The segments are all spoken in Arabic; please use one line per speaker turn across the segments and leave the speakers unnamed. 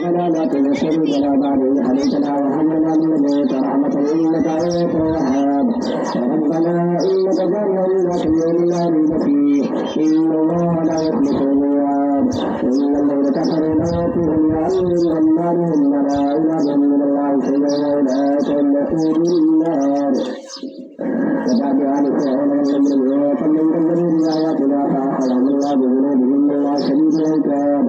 ربنا لا تزغ قلوبنا بعد إذ هديتنا وهب لنا من لدنك رحمة إنك أنت الوهاب ربنا إنك جامع الناس ليوم لا ريب فيه إن الله لا يخلف الميعاد إن الذين كفروا لا يأتيهم يعلمهم أنبارهم ولا إله من الله شيئا وأولئك هم وقود النار وبعد ذلك فمن كذب بآياتنا فأخذهم الله بذنوبهم والله شديد العقاب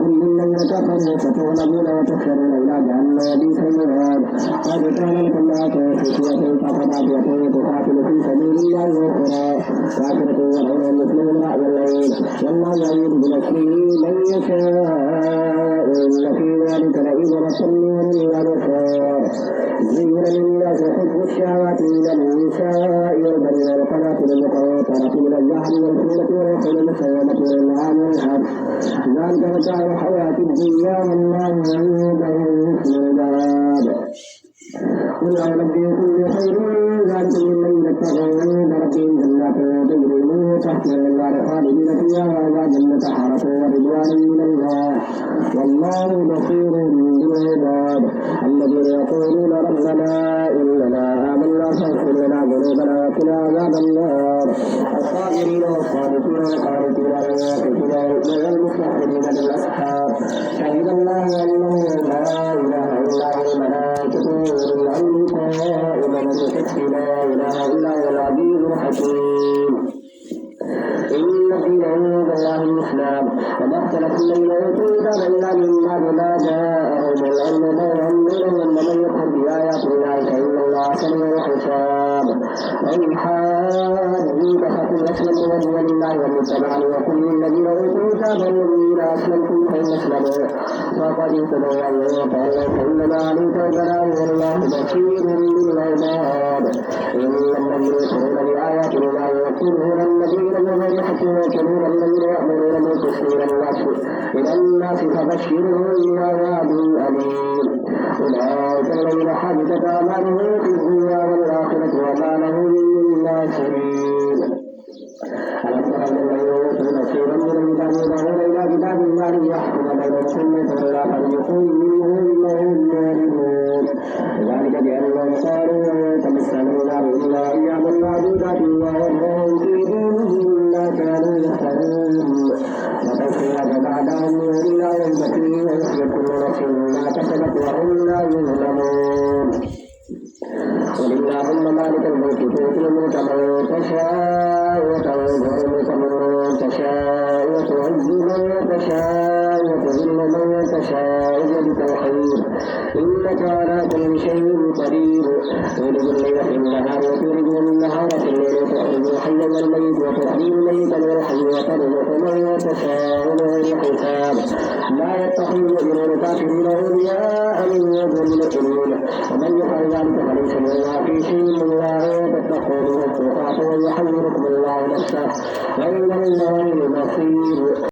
قل للذين كفروا ستغلبون وتحشرون إلى جهنم وبئس المهاد قد كان لكم آية في فئتين فئة تقاتل في سبيل الله وأخرى كافرة يدعون المسلمين رأي الليل والله يعيد بنصره من يشاء إن في ذلك لعبرة لأولي الأبصار زين للناس حب الشهوات من النساء والبنين والقناطر المقنطرة من الذهب والفضة والخيل المسومة والأنعام والحرث ذلك متاع الحياة الدنيا والله عنده حسن العباد قل أنبئكم بخير من ذلك للذين اتقوا عند ربهم جنات تجري من تحتها الأنهار خالدين فيها وهذا جنة حرث ورضوان من الله والله بصير بالعباد الذين يقولون ربنا إننا آمنا فاغفر لنا ذنوبنا وقنا عذاب النار الصابرين والصادقين والقانتين والواقفين والمستغفرين بالأسحار شهد الله أنه لا إله إلا هو الملائكة والعلم قائما بالقسط لا إله إلا هو العزيز الحكيم إن الدين عند الله الإسلام وما اختلف الذين أوتوا الكتاب إلا من بعد ما جاءهم العلم بغيا بينهم ومن يكفر بآيات الله فإن الله سريع الحساب وإن حاجوك فقل أسلمت وجهي لله ومن اتبعني وقل للذين أوتوا الكتاب الذين أسلمتم فإن أسلموا فقد اهتدوا وإن تولوا فإنما عليك البلاغ والله بصير بالعباد إن الذين يكفرون بآيات الله يقولون الذين بغير حق ويقولون الذين يأمرون بالقسط إلى الناس فبشرهم بعذاب أليم أولئك الذين حبطت أعمالهم في الدنيا والآخرة وما لهم من ناصرين ألم تر الذين يؤتون نصيبا من الكتاب يدعون إلى كتاب الله ليحكم بينهم ثم يتولى فريق منهم وهم معرضون ذلك بأنهم قالوا لن تمسنا النار إلا أياما معدودات وغرهم في دينهم ما كانوا يفترون وتوفيق بعدهم نور لا ريب فيه ويحيي كل نفس ما كسبت وهم لا يظلمون قل اللهم مالك الملك تؤتي الملك من تشاء وتنزع الملك من تشاء وتعز من تشاء وتذل من تشاء بيدك الخير إنك على كل شيء قدير تولد الليل في النهار وتولد النهار في الليل وتخرج الحي من الميت وتخرج الميت من الحي وترزق من تشاء بغير حساب لا يتخذ المؤمنون الكافرين أولياء من دون المؤمنين ومن يفعل ذلك فليس من الله في شيء من الله وتتقوا منه التقاة ويحذركم الله نفسه وإلى الله المصير.